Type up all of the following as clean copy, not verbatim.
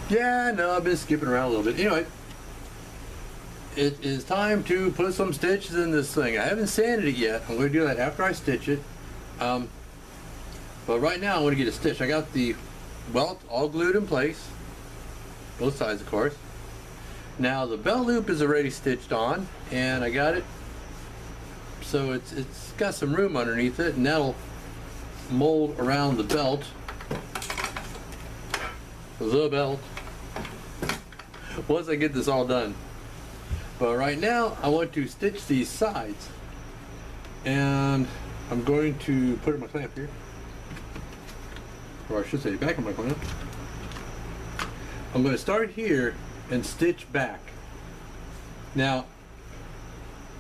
Yeah, no, I've been skipping around a little bit. Anyway, it is time to put some stitches in this thing. I haven't sanded it yet. I'm going to do that after I stitch it. But right now I want to get it stitched. I got the welt all glued in place. Both sides, of course. Now the belt loop is already stitched on, and I got it so it's got some room underneath it, and that'll mold around the belt. Once I get this all done. But right now I want to stitch these sides, and I'm going to put in my clamp here, or I should say back of my clamp. I'm going to start here and stitch back. Now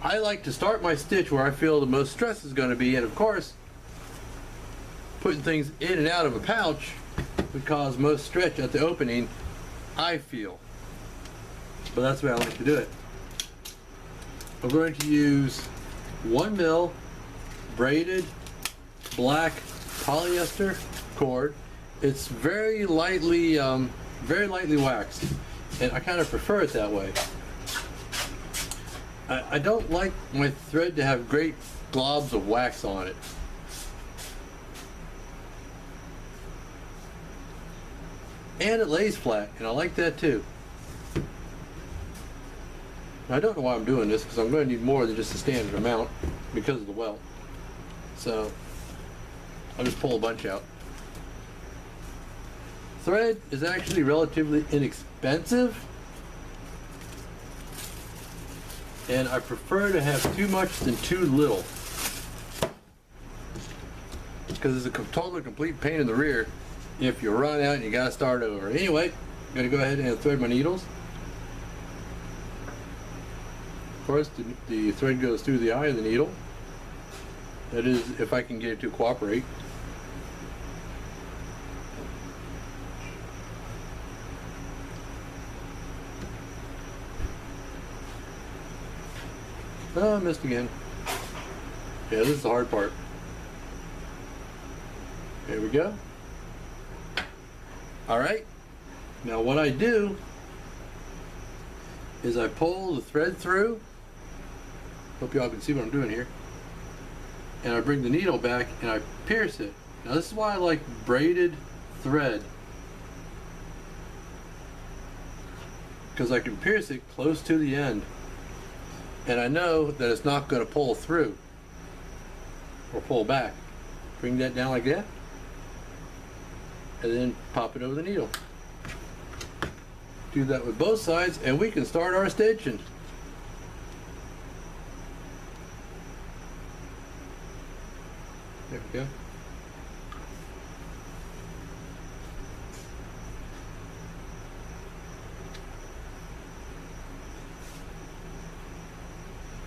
I like to start my stitch where I feel the most stress is going to be, and of course putting things in and out of a pouch would cause most stretch at the opening, I feel. But that's the way I like to do it. I'm going to use 1 mil braided black polyester cord. It's very lightly waxed, and I kind of prefer it that way. I don't like my thread to have great globs of wax on it. And it lays flat, and I like that too. I don't know why I'm doing this, because I'm going to need more than just a standard amount because of the welt. So I'll just pull a bunch out. Thread is actually relatively inexpensive, and I prefer to have too much than too little, because it's a totally complete pain in the rear if you run out and you gotta start over. Anyway, I'm gonna go ahead and thread my needles. Of course, the thread goes through the eye of the needle. That is, if I can get it to cooperate. Oh, I missed again. Yeah, this is the hard part. There we go. Alright, now what I do is I pull the thread through. Hope y'all can see what I'm doing here. And I bring the needle back and I pierce it. Now this is why I like braided thread, because I can pierce it close to the end, and I know that it's not going to pull through or pull back. Bring that down like that, and then pop it over the needle. Do that with both sides, and we can start our stitching. There we go.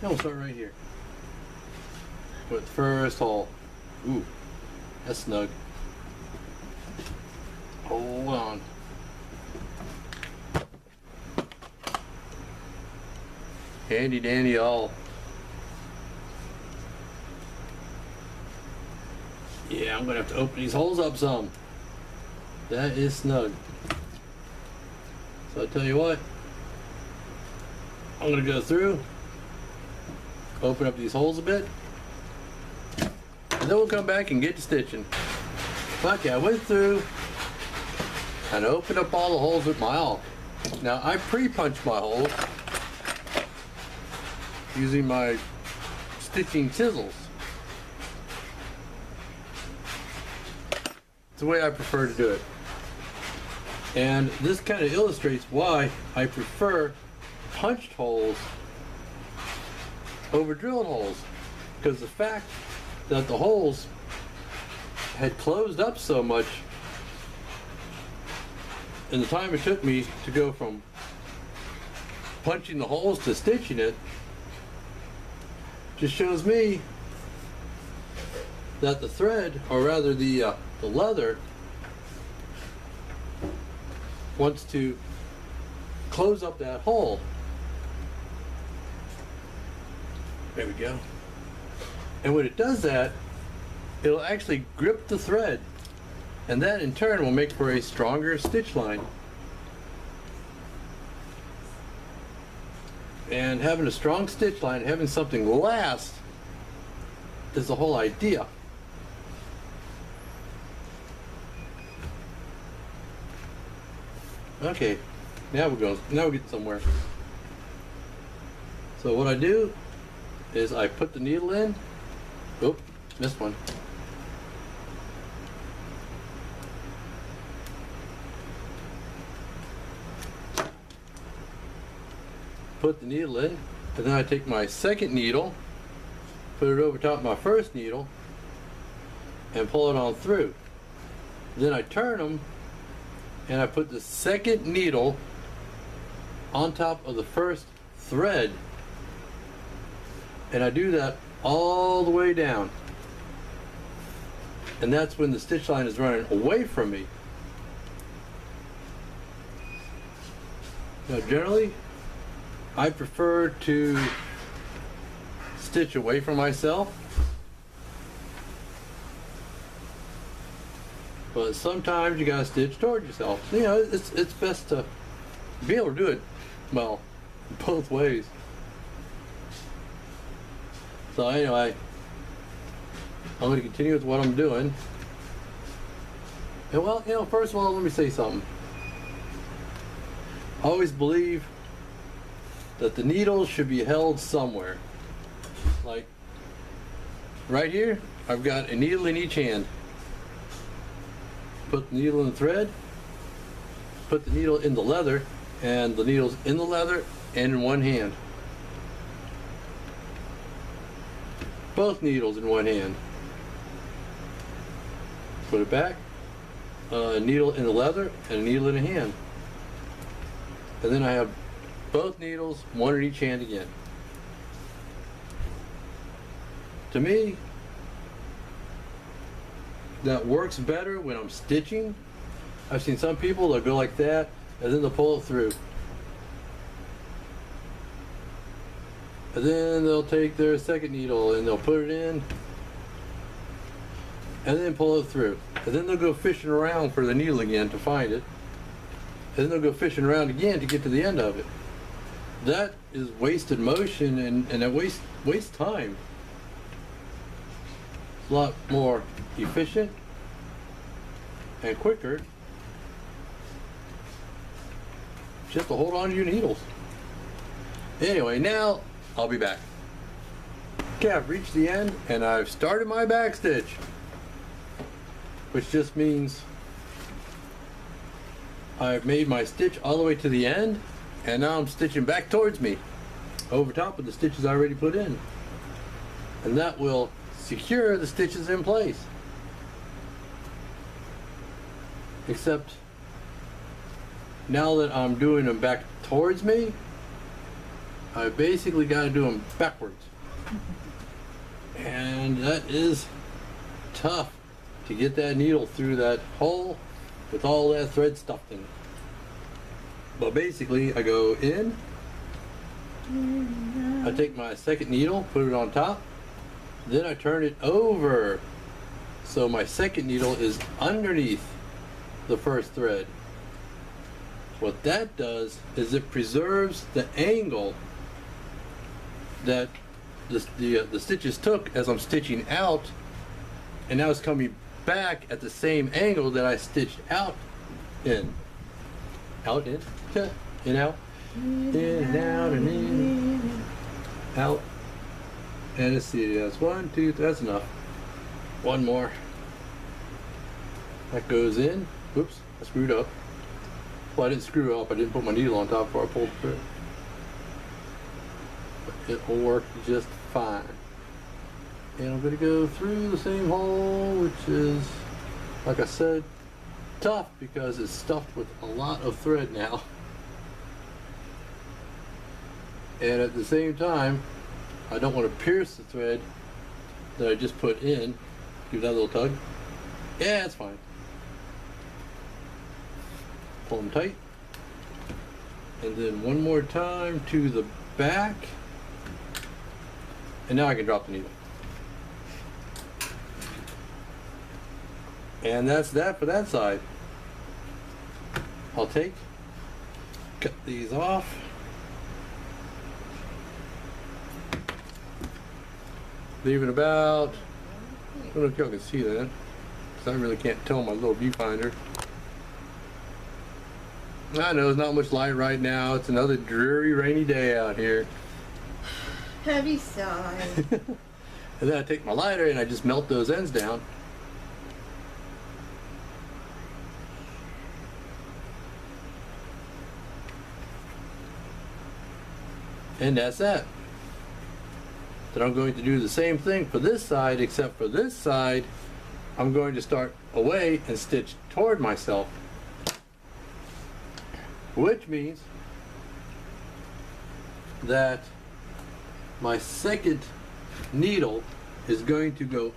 Now we'll start right here with the first hole. Ooh, that's snug. Hold on. Handy dandy all. Yeah, I'm gonna have to open these holes up some. That is snug. So I tell you what, I'm gonna go through, open up these holes a bit, and then we'll come back and get to stitching. Okay, I went through and opened up all the holes with my awl. Now I pre-punched my holes using my stitching chisels. It's the way I prefer to do it. And this kind of illustrates why I prefer punched holes over drilled holes. Because the fact that the holes had closed up so much in the time it took me to go from punching the holes to stitching it just shows me that the thread, or rather the leather, wants to close up that hole. There we go. And when it does that, it'll actually grip the thread, and that in turn will make for a stronger stitch line. And having a strong stitch line, having something last, is the whole idea. Okay, now we're going. Now we're getting somewhere. So what I do is I put the needle in. Oop, missed one. Put the needle in, and then I take my second needle, put it over top of my first needle, and pull it on through. Then I turn them, and I put the second needle on top of the first thread, and I do that all the way down, and that's when the stitch line is running away from me. Now generally I prefer to stitch away from myself, but sometimes you gotta stitch toward yourself. You know, it's best to be able to do it, well, both ways. So anyway, I'm going to continue with what I'm doing. And well, you know, first of all, let me say something. I always believe that the needles should be held somewhere. Like right here, I've got a needle in each hand. Put the needle in the thread, put the needle in the leather, and the needle's in the leather and in one hand. Both needles in one hand. Put it back, a needle in the leather and a needle in a hand. And then I have both needles, one in each hand again. To me, that works better when I'm stitching. I've seen some people that go like that and then they'll pull it through. And then they'll take their second needle and they'll put it in and then pull it through. And then they'll go fishing around for the needle again to find it. And then they'll go fishing around again to get to the end of it. That is wasted motion and it wastes time. It's a lot more efficient and quicker just to hold on to your needles. Anyway, now I'll be back. Okay, I've reached the end and I've started my back stitch, which just means I've made my stitch all the way to the end and now I'm stitching back towards me over top of the stitches I already put in, and that will secure the stitches in place. Except now that I'm doing them back towards me, I basically got to do them backwards. And that is tough to get that needle through that hole with all that thread stuffed in it. But basically I go in, I take my second needle, put it on top, then I turn it over so my second needle is underneath the first thread. What that does is it preserves the angle that the stitches took as I'm stitching out, and now it's coming back at the same angle that I stitched out in. Out in? In out. In and out and in. Out. And let's see, that's 1, 2, that's enough. One more. That goes in. Oops, I screwed up. Well, I didn't screw up, I didn't put my needle on top before I pulled through. It will work just fine. And I'm going to go through the same hole, which is, like I said, tough because it's stuffed with a lot of thread now. And at the same time, I don't want to pierce the thread that I just put in. Give that a little tug. Yeah, it's fine. Pull them tight. And then one more time to the back. And now I can drop the needle. And that's that for that side. I'll cut these off. leaving about, I don't know if y'all can see that, because I really can't tell my little viewfinder. I know there's not much light right now. It's another dreary, rainy day out here. Heavy sigh. And then I take my lighter and I just melt those ends down. And that's that. Then I'm going to do the same thing for this side, except for this side, I'm going to start away and stitch toward myself. Which means that my second needle is going to go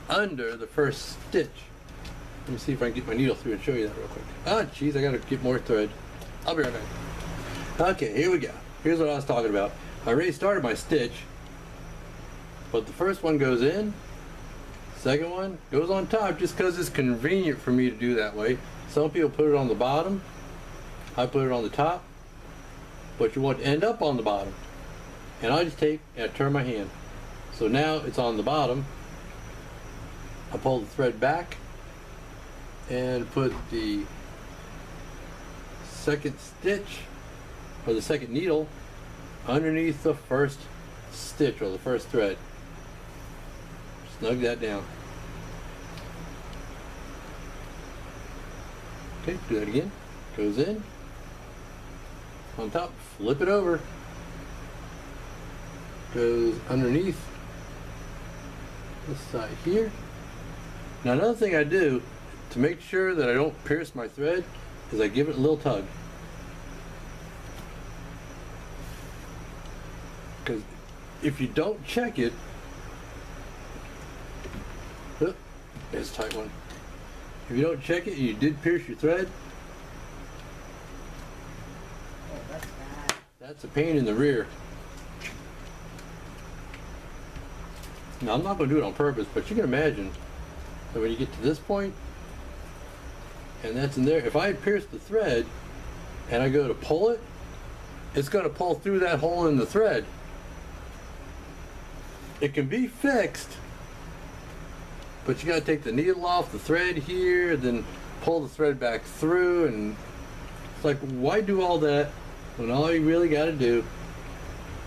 under the first stitch. Let me see if I can get my needle through and show you that real quick. Oh, jeez, I gotta get more thread. I'll be right back. Okay, here we go. Here's what I was talking about. I already started my stitch, but the first one goes in, second one goes on top just because it's convenient for me to do that way. Some people put it on the bottom. I put it on the top, but you want to end up on the bottom. And I just take and I turn my hand. So now it's on the bottom. I pull the thread back and put the second stitch or the second needle underneath the first stitch or the first thread. Snug that down. Okay, do that again. Goes in. On top, flip it over. Goes underneath this side here. Now another thing I do to make sure that I don't pierce my thread is I give it a little tug. Because if you don't check it, oh, there's a tight one. If you don't check it and you did pierce your thread, that's a pain in the rear. Now I'm not going to do it on purpose, but you can imagine that when you get to this point, and that's in there, if I pierce the thread and I go to pull it, it's going to pull through that hole in the thread. It can be fixed, but you got to take the needle off the thread here, then pull the thread back through, and it's like, why do all that when all you really got to do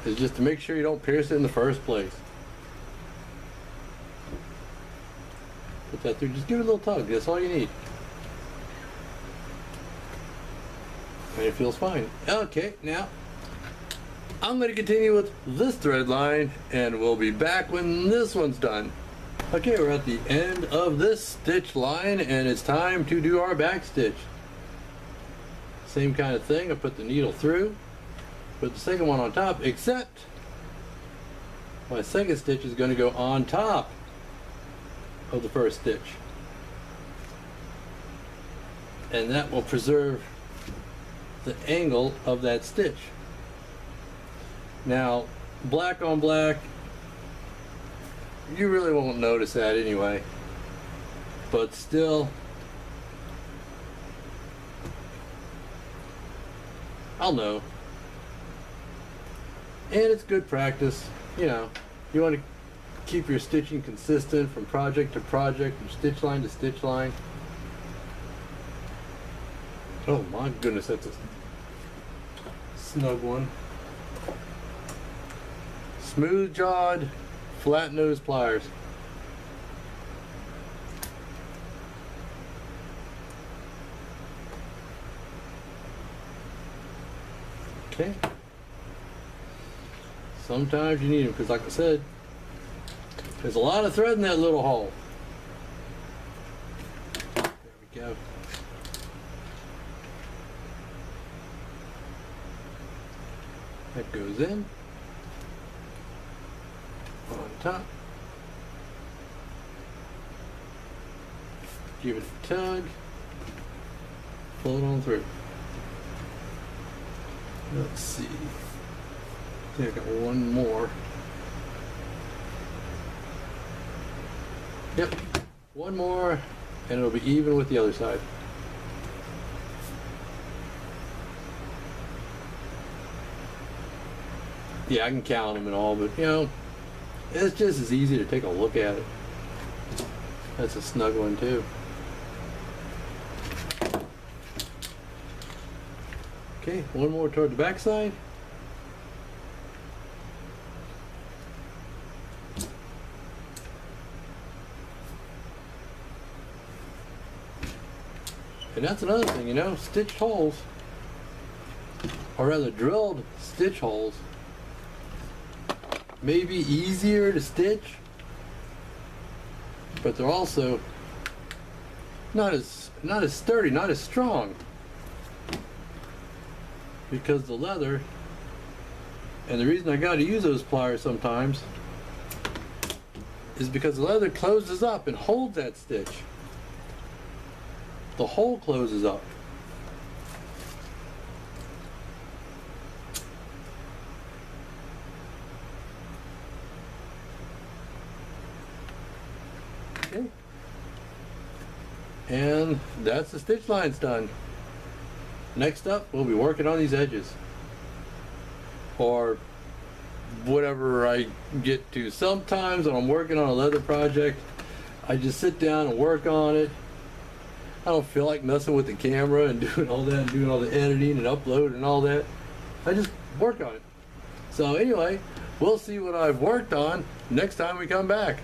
is just to make sure you don't pierce it in the first place. Put that through, just give it a little tug, that's all you need. And it feels fine. Okay, now I'm going to continue with this thread line and we'll be back when this one's done. Okay, we're at the end of this stitch line and it's time to do our back stitch. Same kind of thing, I put the needle through, put the second one on top, except my second stitch is going to go on top of the first stitch. And that will preserve the angle of that stitch. Now, black on black, you really won't notice that anyway, but still, I'll know. And it's good practice, you know. You want to keep your stitching consistent from project to project, from stitch line to stitch line. Oh my goodness, that's a snug one. Smooth jawed, flat nosed pliers. Okay. Sometimes you need them because, like I said, there's a lot of thread in that little hole. There we go. That goes in on top. Give it a tug. Pull it on through. Let's see. I think I got one more. Yep, one more, and it'll be even with the other side. Yeah, I can count them and all, but you know, It's just as easy to take a look at it. That's a snug one too. Okay, one more toward the back side. And that's another thing, you know, stitched holes, or rather drilled stitch holes, may be easier to stitch, but they're also not as sturdy, not as strong, because the leather, and the reason I got to use those pliers sometimes is because the leather closes up and holds that stitch. The hole closes up. Okay. And that's the stitch lines done. Next up, we'll be working on these edges. Or whatever I get to. Sometimes when I'm working on a leather project, I just sit down and work on it. I don't feel like messing with the camera and doing all that, and doing all the editing and upload and all that. I just work on it. So anyway, we'll see what I've worked on next time we come back.